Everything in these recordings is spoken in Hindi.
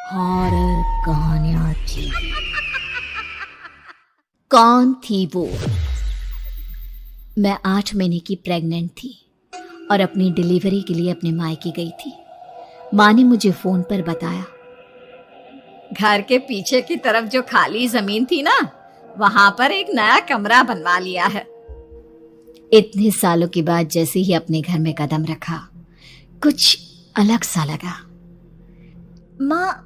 हॉरर कहानियां थी। कौन थी वो? मैं 8 महीने की प्रेग्नेंट थी और अपनी डिलीवरी के लिए अपने मायके गई थी। माँ ने मुझे फोन पर बताया, घर के पीछे की तरफ जो खाली जमीन थी ना, वहां पर एक नया कमरा बनवा लिया है। इतने सालों के बाद जैसे ही अपने घर में कदम रखा, कुछ अलग सा लगा। माँ,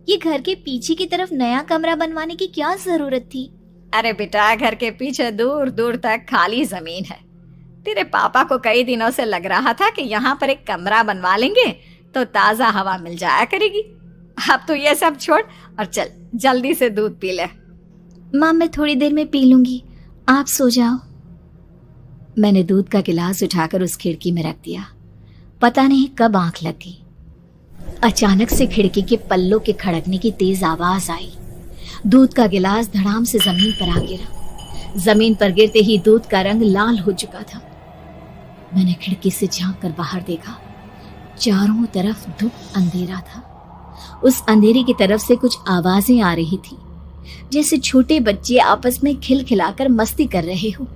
ये घर के पीछे की तरफ नया कमरा बनवाने की क्या जरूरत थी? अरे बेटा, घर के पीछे दूर दूर तक खाली जमीन है। तेरे पापा को कई दिनों से लग रहा था कि यहाँ पर एक कमरा बनवा लेंगे तो ताजा हवा मिल जाया करेगी। अब तो ये सब छोड़ और चल जल्दी से दूध पी ले। माँ, मैं थोड़ी देर में पी लूंगी, आप सो जाओ। मैंने दूध का गिलास उठाकर उस खिड़की में रख दिया। पता नहीं कब आंख लग गई। अचानक से खिड़की के पल्लों के खड़कने की तेज आवाज आई। दूध का गिलास धड़ाम से जमीन पर आ गिरा। जमीन पर गिरते ही दूध का रंग लाल हो चुका था। मैंने खिड़की से झांक कर बाहर देखा। चारों तरफ धुप अंधेरा था। उस अंधेरे की तरफ से कुछ आवाजें आ रही थी, जैसे छोटे बच्चे आपस में खिलखिलाकर मस्ती कर रहे हो।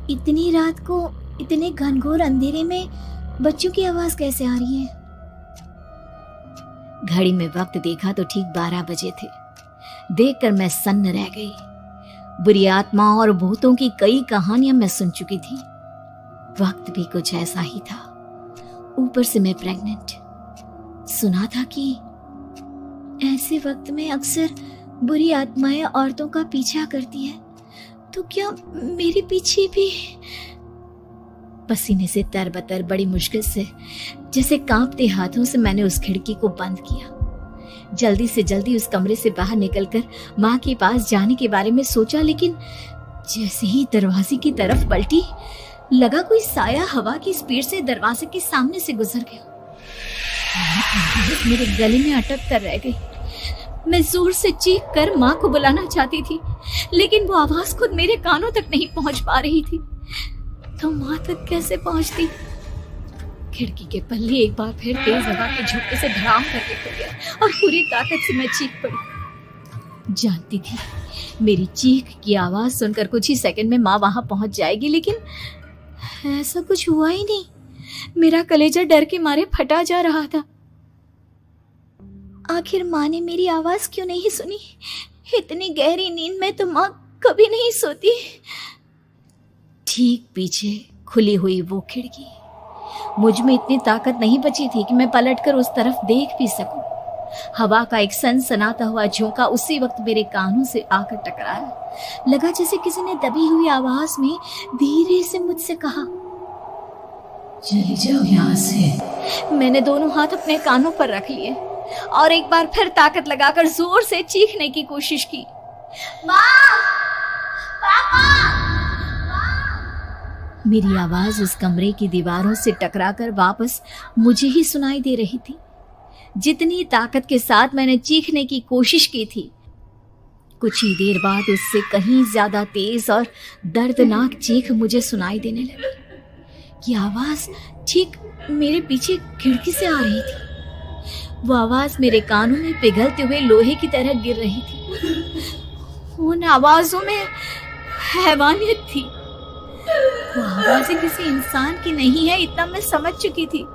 इतनी रात को इतने घनघोर अंधेरे में बच्चों की आवाज कैसे आ रही है? घड़ी में वक्त देखा तो ठीक 12 बजे थे। देखकर मैं सन्न रह गई। बुरी आत्माओं और भूतों की कई कहानियां मैं सुन चुकी थी। वक्त भी कुछ ऐसा ही था। ऊपर से मैं प्रेग्नेंट। सुना था कि ऐसे वक्त में अक्सर बुरी आत्माएं औरतों का पीछा करती है, तो क्या मेरे पीछे भी? पसीने से तरबतर बड़ी मुश्किल से, जैसे कांपते हाथों से मैंने उस खिड़की को बंद किया। जल्दी से जल्दी उस कमरे से बाहर निकलकर माँ के पास जाने के बारे में सोचा, लेकिन जैसे ही दरवाजे की तरफ पलटी, लगा कोई साया हवा की स्पीड से दरवाजे के सामने से गुजर गया। मेरे गले में अटक कर रह गई। मैं जोर से चीख कर माँ को बुलाना चाहती थी, लेकिन वो आवाज खुद मेरे कानों तक नहीं पहुंच पा रही थी। तो माँ तक कैसे पहुंचती? खिड़की के पल्ले एक बार फिर तेज हवा के झोंके से धड़ाम करके खुल गया और पूरी ताकत से मैं चीख पड़ी। जानती थी मेरी चीख की आवाज सुनकर कुछ ही सेकंड में माँ वहां पहुंच जाएगी, लेकिन ऐसा कुछ हुआ ही नहीं। मेरा कलेजा डर के मारे फटा जा रहा था। आखिर माँ ने मेरी आवाज क्यों नहीं सुनी? इतनी गहरी नींद में तो माँ कभी नहीं सोती। ठीक पीछे खुली हुई वो खिड़की। मुझ में इतनी ताकत नहीं बची थी कि मैं पलटकर उस तरफ देख भी सकूं। हवा का एक सनसनाता हुआ झोंका उसी वक्त मेरे कानों से आकर टकराया। लगा जैसे किसी ने दबी हुई आवाज में धीरे से मुझसे कहा, चली जाओ यहाँ से। मैंने दोनों हाथ अपने कानों पर रख लिए और एक बार फिर ताकत लगाकर जोर से चीखने की कोशिश की। माँ! पापा! मेरी आवाज उस कमरे की दीवारों से टकराकर वापस मुझे ही सुनाई दे रही थी। जितनी ताकत के साथ मैंने चीखने की कोशिश की थी, कुछ ही देर बाद उससे कहीं ज्यादा तेज और दर्दनाक चीख मुझे सुनाई देने लगी। ये आवाज ठीक मेरे पीछे खिड़की से आ रही थी। वो आवाज मेरे कानों में पिघलते हुए लोहे की तरह गिर रही थी। उन आवाजों में हैवानियत थी। वो आवाजें किसी इंसान की नहीं है, इतना मैं समझ चुकी थी।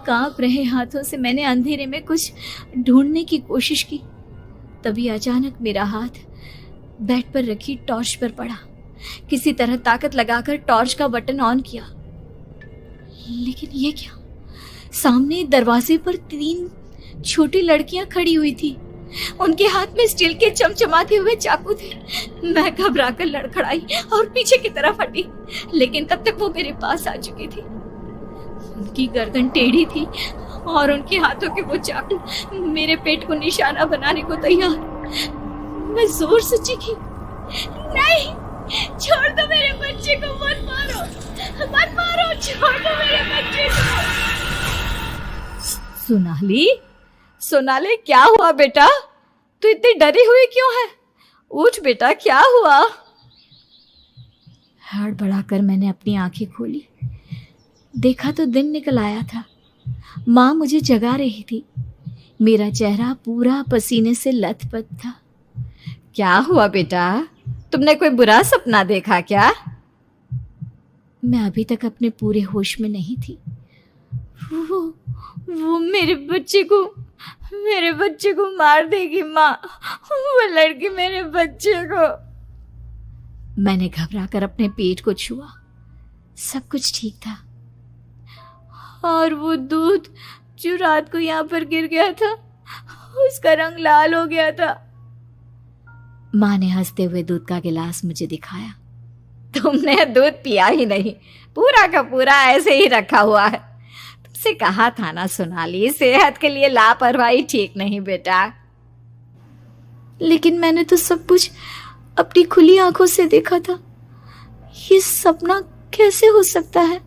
कांप रहे हाथों से मैंने अंधेरे में कुछ ढूंढने की कोशिश की। तभी अचानक मेरा हाथ बेड पर रखी टॉर्च पर पड़ा। किसी तरह ताकत लगाकर टॉर्च का बटन ऑन किया, लेकिन ये क्या? सामने दरवाजे पर 3 छोटी लड़कियां खड़ी हुई थी। उनके हाथ में स्टील के चमचमाते हुए चाकू थे। मैं घबराकर लड़खड़ाई और पीछे की तरफ हटी, लेकिन तब तक वो मेरे पास आ चुकी थी। उनकी गर्दन टेढ़ी थी और उनके हाथों के वो चाकू मेरे पेट को निशाना बनाने को तैयार। मैं जोर से चीखी, नहीं, छोड़ दो मेरे बच्चे को, मत मारो, मत मारो, छोड़ दो मेरे बच्चे को। सोनाली, क्या हुआ बेटा? तू इतनी डरी हुई क्यों है? उठ बेटा, क्या हुआ? हड़बड़ाकर मैंने अपनी आंखें खोली। देखा तो दिन निकल आया था। माँ मुझे जगा रही थी। मेरा चेहरा पूरा पसीने से लथपथ था। क्या हुआ बेटा, तुमने कोई बुरा सपना देखा क्या? मैं अभी तक अपने पूरे होश में नहीं थी। वो मेरे बच्चे को मार देगी माँ। वो लड़की मेरे बच्चे को। मैंने घबराकर अपने पेट को छुआ। सब कुछ ठीक था। और वो दूध जो रात को यहाँ पर गिर गया था, उसका रंग लाल हो गया था। माँ ने हंसते हुए दूध का गिलास मुझे दिखाया। तुमने दूध पिया ही नहीं, पूरा का पूरा ऐसे ही रखा हुआ है। तुमसे कहा था ना सोनाली, सेहत के लिए लापरवाही ठीक नहीं बेटा। लेकिन मैंने तो सब कुछ अपनी खुली आंखों से देखा था। ये सपना कैसे हो सकता है?